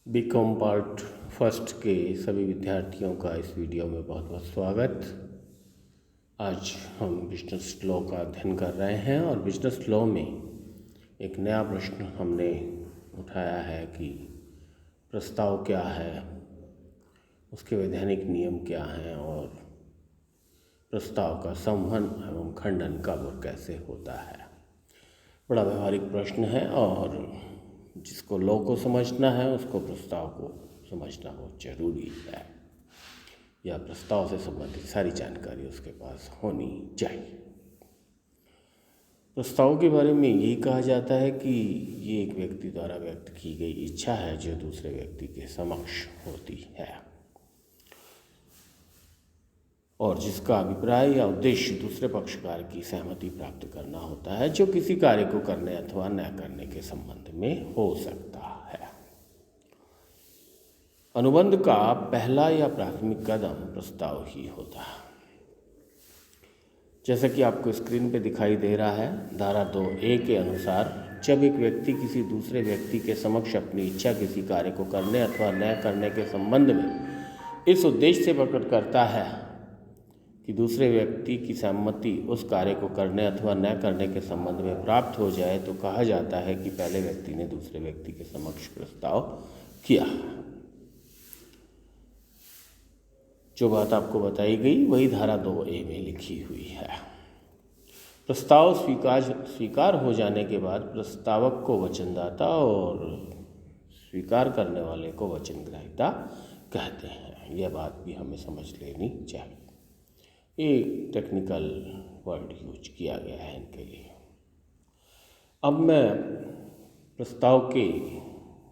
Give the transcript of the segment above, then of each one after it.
BCom part first के सभी विद्यार्थियों का इस वीडियो में बहुत बहुत स्वागत। आज हम बिजनेस लॉ का अध्ययन कर रहे हैं और बिजनेस लॉ में एक नया प्रश्न हमने उठाया है कि प्रस्ताव क्या है, उसके वैधानिक नियम क्या हैं और प्रस्ताव का संवहन एवं खंडन कब और कैसे होता है। बड़ा व्यवहारिक प्रश्न है और जिसको लॉ को समझना है उसको प्रस्ताव को समझना बहुत जरूरी है, या प्रस्ताव से संबंधित सारी जानकारी उसके पास होनी चाहिए। प्रस्ताव के बारे में यही कहा जाता है कि ये एक व्यक्ति द्वारा व्यक्त की गई इच्छा है जो दूसरे व्यक्ति के समक्ष होती है और जिसका अभिप्राय या उद्देश्य दूसरे पक्षकार की सहमति प्राप्त करना होता है, जो किसी कार्य को करने अथवा न करने के संबंध में हो सकता है। अनुबंध का पहला या प्राथमिक कदम प्रस्ताव ही होता है। जैसा कि आपको स्क्रीन पे दिखाई दे रहा है, धारा 2A के अनुसार जब एक व्यक्ति किसी दूसरे व्यक्ति के समक्ष अपनी इच्छा किसी कार्य को करने अथवा न करने के संबंध में इस उद्देश्य से प्रकट करता है कि दूसरे व्यक्ति की सहमति उस कार्य को करने अथवा न करने के संबंध में प्राप्त हो जाए, तो कहा जाता है कि पहले व्यक्ति ने दूसरे व्यक्ति के समक्ष प्रस्ताव किया। जो बात आपको बताई गई वही धारा 2A में लिखी हुई है। प्रस्ताव स्वीकार हो जाने के बाद प्रस्तावक को वचनदाता और स्वीकार करने वाले को वचनग्राहिता कहते हैं। यह बात भी हमें समझ लेनी चाहिए। एक टेक्निकल वर्ड यूज किया गया है इनके लिए। अब मैं प्रस्ताव के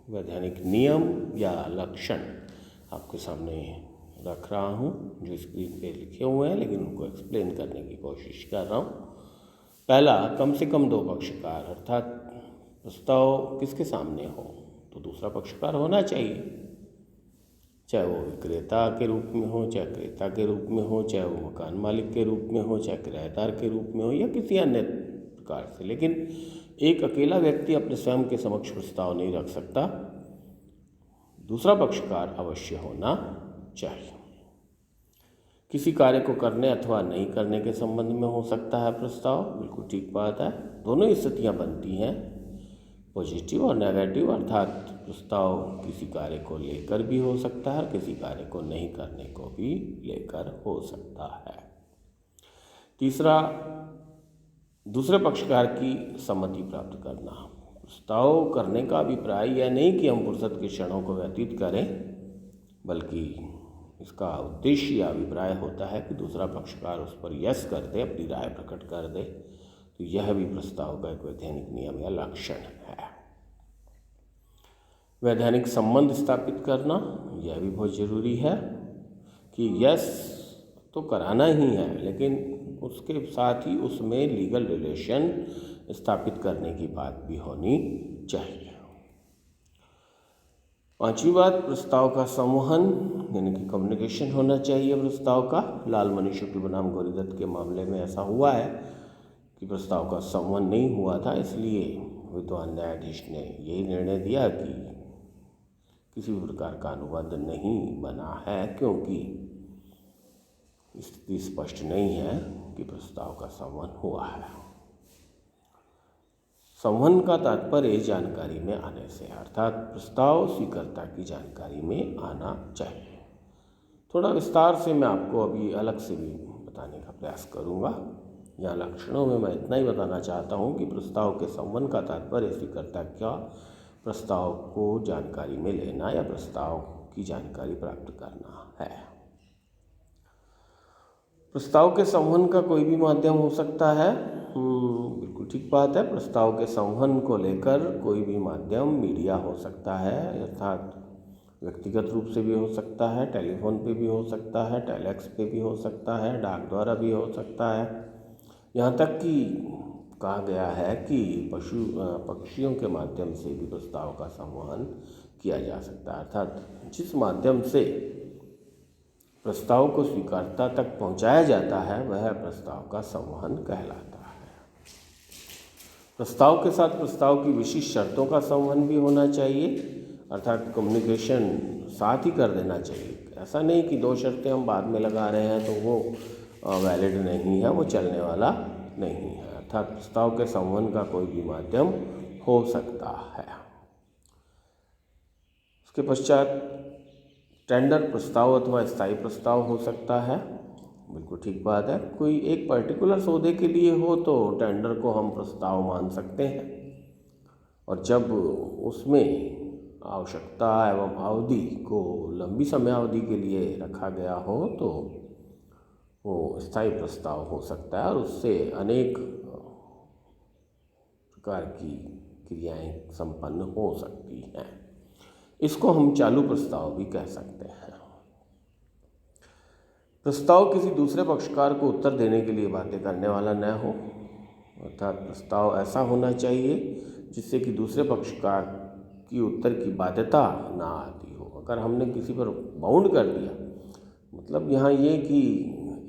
वैधानिक नियम या लक्षण आपके सामने रख रहा हूँ, जो स्क्रीन पे लिखे हुए हैं, लेकिन उनको एक्सप्लेन करने की कोशिश कर रहा हूँ। पहला, कम से कम 2 पक्षकार, अर्थात प्रस्ताव किसके सामने हो तो दूसरा पक्षकार होना चाहिए, चाहे वो विक्रेता के रूप में हो, चाहे क्रेता के रूप में हो, चाहे वो मकान मालिक के रूप में हो, चाहे किराएदार के रूप में हो, या किसी अन्य प्रकार से। लेकिन एक अकेला व्यक्ति अपने स्वयं के समक्ष प्रस्ताव नहीं रख सकता, दूसरा पक्षकार अवश्य होना चाहिए। किसी कार्य को करने अथवा नहीं करने के संबंध में हो सकता है प्रस्ताव, बिल्कुल ठीक बात है। दोनों स्थितियाँ बनती हैं, पॉजिटिव और नेगेटिव, अर्थात प्रस्ताव किसी कार्य को लेकर भी हो सकता है और किसी कार्य को नहीं करने को भी लेकर हो सकता है। तीसरा, दूसरे पक्षकार की सम्मति प्राप्त करना। प्रस्ताव करने का अभिप्राय यह नहीं कि हम फुर्सत के क्षणों को व्यतीत करें, बल्कि इसका उद्देश्य या अभिप्राय होता है कि दूसरा पक्षकार उस पर यस कर दे, अपनी राय प्रकट कर दे। तो यह भी प्रस्ताव का एक वैधानिक नियम या लक्षण है। वैधानिक संबंध स्थापित करना, यह भी बहुत जरूरी है कि यस तो कराना ही है, लेकिन उसके साथ ही उसमें लीगल रिलेशन स्थापित करने की बात भी होनी चाहिए। पांचवी बात, प्रस्ताव का संवहन यानी कि कम्युनिकेशन होना चाहिए प्रस्ताव का। लालमणि शुक्ल बनाम गौरीदत्त के मामले में ऐसा हुआ है कि प्रस्ताव का संवहन नहीं हुआ था, इसलिए विद्वान न्यायाधीश ने यही निर्णय दिया कि किसी भी प्रकार का अनुबंध नहीं बना है, क्योंकि स्थिति स्पष्ट नहीं है कि प्रस्ताव का संवहन हुआ है। संवहन का तात्पर्य जानकारी में आने से, अर्थात प्रस्ताव स्वीकर्ता की जानकारी में आना चाहिए। थोड़ा विस्तार से मैं आपको अभी अलग से भी बताने का प्रयास करूँगा। यहाँ लक्षणों में मैं इतना ही बताना चाहता हूँ कि प्रस्ताव के संवहन का तात्पर्य स्वीकर्ता का प्रस्ताव को जानकारी में लेना या प्रस्ताव की जानकारी प्राप्त करना है। प्रस्ताव के संवहन का कोई भी माध्यम हो सकता है, बिल्कुल ठीक बात है। प्रस्ताव के संवहन को लेकर कोई भी माध्यम, मीडिया हो सकता है, अर्थात व्यक्तिगत रूप से भी हो सकता है, टेलीफोन पे भी हो सकता है, टेलेक्स पे भी हो सकता है, डाक द्वारा भी हो सकता है। यहाँ तक कि कहा गया है कि पक्षियों के माध्यम से भी प्रस्ताव का संवहन किया जा सकता है, अर्थात जिस माध्यम से प्रस्ताव को स्वीकर्ता तक पहुंचाया जाता है वह प्रस्ताव का संवहन कहलाता है। प्रस्ताव के साथ प्रस्ताव की विशिष्ट शर्तों का संवहन भी होना चाहिए, अर्थात कम्युनिकेशन साथ ही कर देना चाहिए। ऐसा नहीं कि 2 शर्तें हम बाद में लगा रहे हैं तो वो वैलिड नहीं है, वो चलने वाला नहीं है। अर्थात प्रस्ताव के संवहन का कोई भी माध्यम हो सकता है। उसके पश्चात टेंडर प्रस्ताव अथवा स्थायी प्रस्ताव हो सकता है। बिल्कुल ठीक बात है। कोई एक पर्टिकुलर सौदे के लिए हो तो टेंडर को हम प्रस्ताव मान सकते हैं, और जब उसमें आवश्यकता एवं अवधि को लंबी समयावधि के लिए रखा गया हो तो वो स्थायी प्रस्ताव हो सकता है, और उससे अनेक प्रकार की क्रियाएं संपन्न हो सकती हैं। इसको हम चालू प्रस्ताव भी कह सकते हैं। प्रस्ताव किसी दूसरे पक्षकार को उत्तर देने के लिए बाध्य करने वाला न हो, अर्थात प्रस्ताव ऐसा होना चाहिए जिससे कि दूसरे पक्षकार की उत्तर की बाध्यता ना आती हो। अगर हमने किसी पर बाउंड कर दिया, मतलब यहाँ ये कि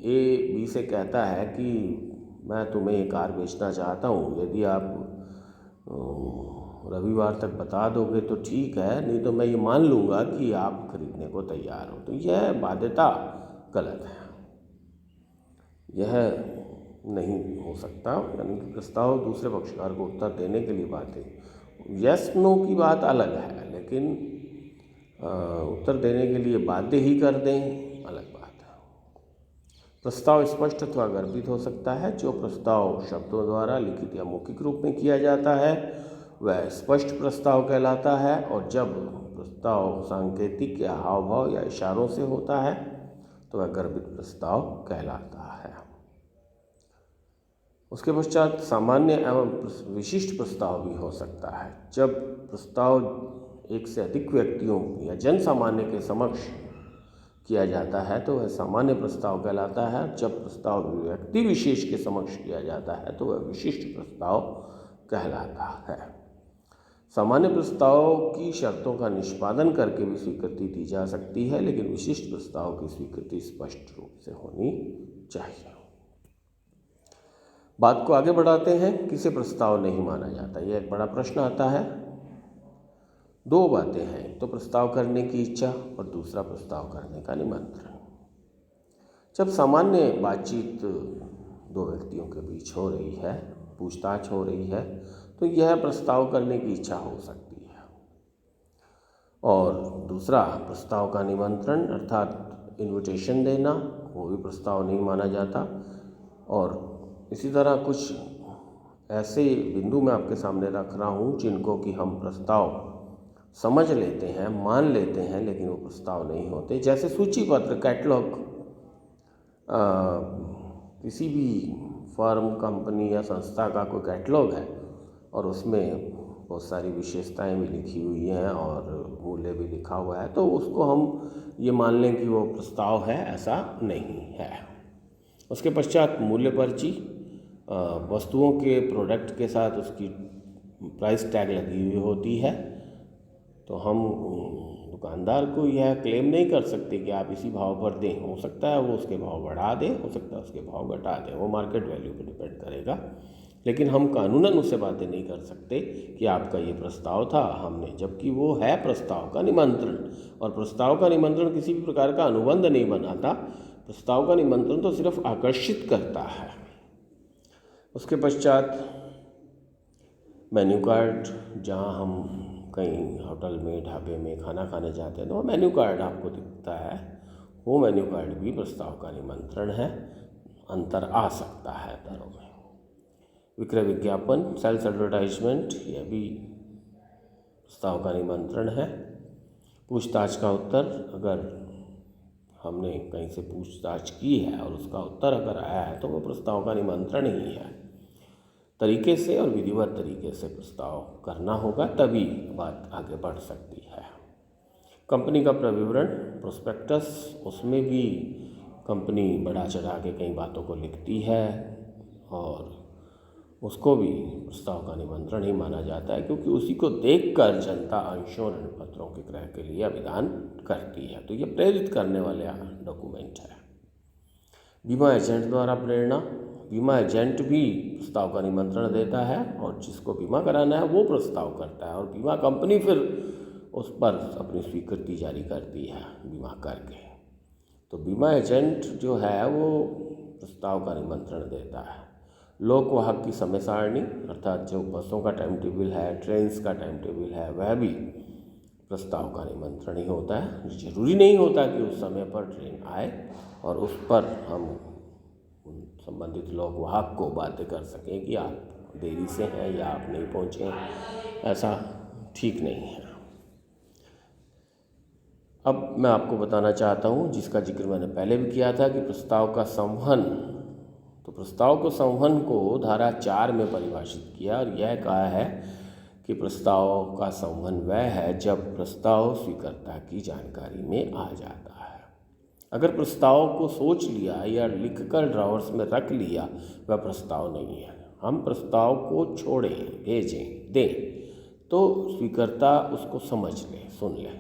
ए बी से कहता है कि मैं तुम्हें ये कार बेचना चाहता हूँ, यदि आप रविवार तक बता दोगे तो ठीक है, नहीं तो मैं ये मान लूँगा कि आप खरीदने को तैयार हो। तो यह बाध्यता गलत है, यह नहीं हो सकता। यानी कि प्रस्ताव दूसरे पक्षकार को उत्तर देने के लिए बाध्य, यस नो की बात अलग है, लेकिन उत्तर देने के लिए बाध्य ही कर दें, अलग बात है। प्रस्ताव स्पष्ट अथवा गर्भित हो सकता है। जो प्रस्ताव शब्दों द्वारा लिखित या मौखिक रूप में किया जाता है वह स्पष्ट प्रस्ताव कहलाता है, और जब प्रस्ताव सांकेतिक या हाव भाव या इशारों से होता है तो वह गर्भित प्रस्ताव कहलाता है। उसके पश्चात सामान्य एवं विशिष्ट प्रस्ताव भी हो सकता है। जब प्रस्ताव एक से अधिक व्यक्तियों या जन सामान्य के समक्ष किया जाता है तो वह सामान्य प्रस्ताव कहलाता है। जब प्रस्ताव व्यक्ति विशेष के समक्ष किया जाता है तो वह विशिष्ट प्रस्ताव कहलाता है। सामान्य प्रस्ताव की शर्तों का निष्पादन करके भी स्वीकृति दी जा सकती है, लेकिन विशिष्ट प्रस्ताव की स्वीकृति स्पष्ट रूप से होनी चाहिए। बात को आगे बढ़ाते हैं। किसे प्रस्ताव नहीं माना जाता, यह एक बड़ा प्रश्न आता है। 2 बातें हैं, तो प्रस्ताव करने की इच्छा और दूसरा प्रस्ताव करने का निमंत्रण। जब सामान्य बातचीत 2 व्यक्तियों के बीच हो रही है, पूछताछ हो रही है, तो यह प्रस्ताव करने की इच्छा हो सकती है। और दूसरा प्रस्ताव का निमंत्रण अर्थात इन्विटेशन देना, वो भी प्रस्ताव नहीं माना जाता। और इसी तरह कुछ ऐसे बिंदु मैं आपके सामने रख रहा हूँ जिनको कि हम प्रस्ताव समझ लेते हैं, मान लेते हैं, लेकिन वो प्रस्ताव नहीं होते। जैसे सूची पत्र, कैटलॉग, किसी भी फर्म, कंपनी या संस्था का कोई कैटलॉग है और उसमें बहुत सारी विशेषताएं भी लिखी हुई हैं और मूल्य भी लिखा हुआ है, तो उसको हम ये मान लें कि वो प्रस्ताव है, ऐसा नहीं है। उसके पश्चात मूल्य पर्ची, वस्तुओं के प्रोडक्ट के साथ उसकी प्राइस टैग लगी हुई होती है, तो हम दुकानदार को यह क्लेम नहीं कर सकते कि आप इसी भाव पर दें। हो सकता है वो उसके भाव बढ़ा दे, हो सकता है उसके भाव घटा दे, वो मार्केट वैल्यू पर डिपेंड करेगा। लेकिन हम कानूनन उससे बातें नहीं कर सकते कि आपका ये प्रस्ताव था हमने, जबकि वो है प्रस्ताव का निमंत्रण, और प्रस्ताव का निमंत्रण किसी भी प्रकार का अनुबंध नहीं बनाता। प्रस्ताव का निमंत्रण तो सिर्फ आकर्षित करता है। उसके पश्चात मेन्यू कार्ड, जहाँ हम कहीं होटल में, ढाबे में खाना खाने जाते हैं तो वो मेन्यू कार्ड आपको दिखता है, वो मेन्यू कार्ड भी प्रस्ताव का निमंत्रण है। अंतर आ सकता है दरों में। विक्रय विज्ञापन, सेल्स एडवर्टाइजमेंट, यह भी प्रस्ताव का निमंत्रण है। पूछताछ का उत्तर, अगर हमने कहीं से पूछताछ की है और उसका उत्तर अगर आया है तो वो प्रस्ताव का निमंत्रण ही है। तरीके से और विधिवत तरीके से प्रस्ताव करना होगा, तभी बात आगे बढ़ सकती है। कंपनी का प्रविवरण, प्रोस्पेक्टस, उसमें भी कंपनी बढ़ा चढ़ा के कई बातों को लिखती है और उसको भी प्रस्ताव का निमंत्रण ही माना जाता है, क्योंकि उसी को देखकर जनता अंशों ऋण पत्रों के क्रय के लिए आवेदन करती है। तो ये प्रेरित करने वाले डॉक्यूमेंट है। बीमा एजेंट द्वारा प्रेरणा, बीमा एजेंट भी प्रस्ताव का निमंत्रण देता है और जिसको बीमा कराना है वो प्रस्ताव करता है, और बीमा कंपनी फिर उस पर अपनी स्वीकृति जारी कर दी है बीमा करके। तो बीमा एजेंट जो है वो प्रस्ताव का निमंत्रण देता है। लोक वाहक की समय सारणी अर्थात जो बसों का टाइम टेबल है, ट्रेन्स का टाइम टेबल है, वह भी प्रस्ताव का निमंत्रण ही होता है। जरूरी नहीं होता कि उस समय पर ट्रेन आए और उस पर हम संबंधित लोक वाहक को बातें कर सकें कि आप देरी से हैं या आप नहीं पहुँचे, ऐसा ठीक नहीं है। अब मैं आपको बताना चाहता हूँ, जिसका जिक्र मैंने पहले भी किया था, कि प्रस्ताव का संवहन। तो प्रस्ताव को संवहन को धारा 4 में परिभाषित किया और यह कहा है कि प्रस्ताव का संवहन वह है जब प्रस्ताव स्वीकर्ता की जानकारी में आ जाता है। अगर प्रस्ताव को सोच लिया या लिखकर ड्रावर्स में रख लिया, वह प्रस्ताव नहीं है। हम प्रस्ताव को छोड़ें, भेजें, दें तो स्वीकर्ता उसको समझ ले, सुन ले,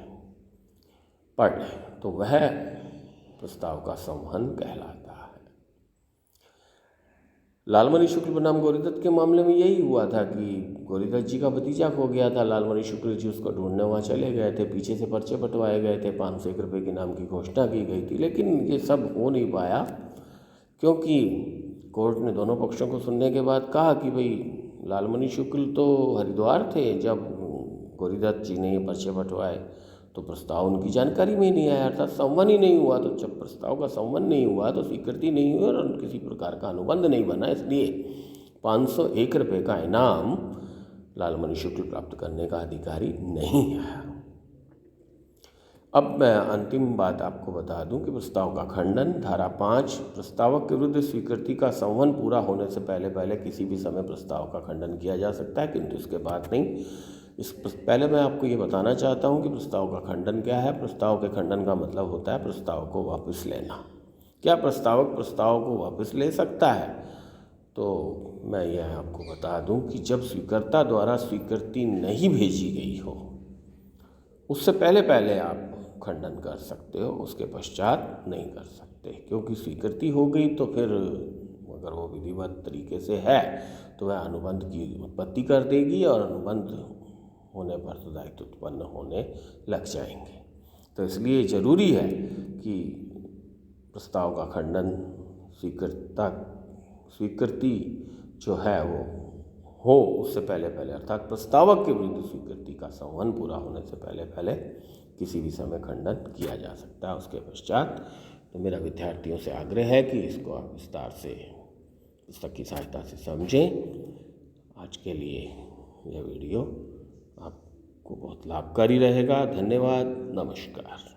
पढ़ ले, तो वह प्रस्ताव का संवहन कहलाता है। लालमणि शुक्ल बनाम गौरीदत्त के मामले में यही हुआ था कि गौरीदत्त जी का भतीजा खो गया था। लालमणि शुक्ल जी उसको ढूंढने वहाँ चले गए थे, पीछे से पर्चे बंटवाए गए थे, 501 रुपये के नाम की घोषणा की गई थी, लेकिन ये सब हो नहीं पाया क्योंकि कोर्ट ने दोनों पक्षों को सुनने के बाद कहा कि भाई लालमणि शुक्ल तो हरिद्वार थे जब गौरीदत्त जी ने ये पर्चे बंटवाए, तो प्रस्ताव उनकी जानकारी में ही नहीं आया, अर्थात संवहन ही नहीं हुआ। तो जब प्रस्ताव का संवहन नहीं हुआ तो स्वीकृति नहीं हुई और किसी प्रकार का अनुबंध नहीं बना, इसलिए 501 रुपये का इनाम लालमणि शुक्ल प्राप्त करने का अधिकारी नहीं है। अब मैं अंतिम बात आपको बता दूं कि प्रस्ताव का खंडन। धारा 5, प्रस्तावक के विरुद्ध स्वीकृति का संवहन पूरा होने से पहले किसी भी समय प्रस्ताव का खंडन किया जा सकता है, किंतु इसके बाद नहीं। पहले मैं आपको ये बताना चाहता हूँ कि प्रस्ताव का खंडन क्या है। प्रस्ताव के खंडन का मतलब होता है प्रस्ताव को वापस लेना। क्या प्रस्तावक प्रस्ताव को वापस ले सकता है? तो मैं यह आपको बता दूं कि जब स्वीकर्ता द्वारा स्वीकृति नहीं भेजी गई हो, उससे पहले आप खंडन कर सकते हो, उसके पश्चात नहीं कर सकते, क्योंकि स्वीकृति हो गई तो फिर अगर वो विधिवत तरीके से है तो वह अनुबंध की उत्पत्ति कर देगी और अनुबंध होने पर तो दायित्व उत्पन्न होने लग जाएंगे। तो इसलिए ज़रूरी है कि प्रस्ताव का खंडन स्वीकृति जो है वो हो उससे पहले अर्थात प्रस्तावक के विरुद्ध स्वीकृति का संवहन पूरा होने से पहले किसी भी समय खंडन किया जा सकता है। उसके पश्चात तो मेरा विद्यार्थियों से आग्रह है कि इसको आप विस्तार से पुस्तक की सहायता से समझें। आज के लिए यह वीडियो आपको बहुत लाभकारी रहेगा। धन्यवाद, नमस्कार।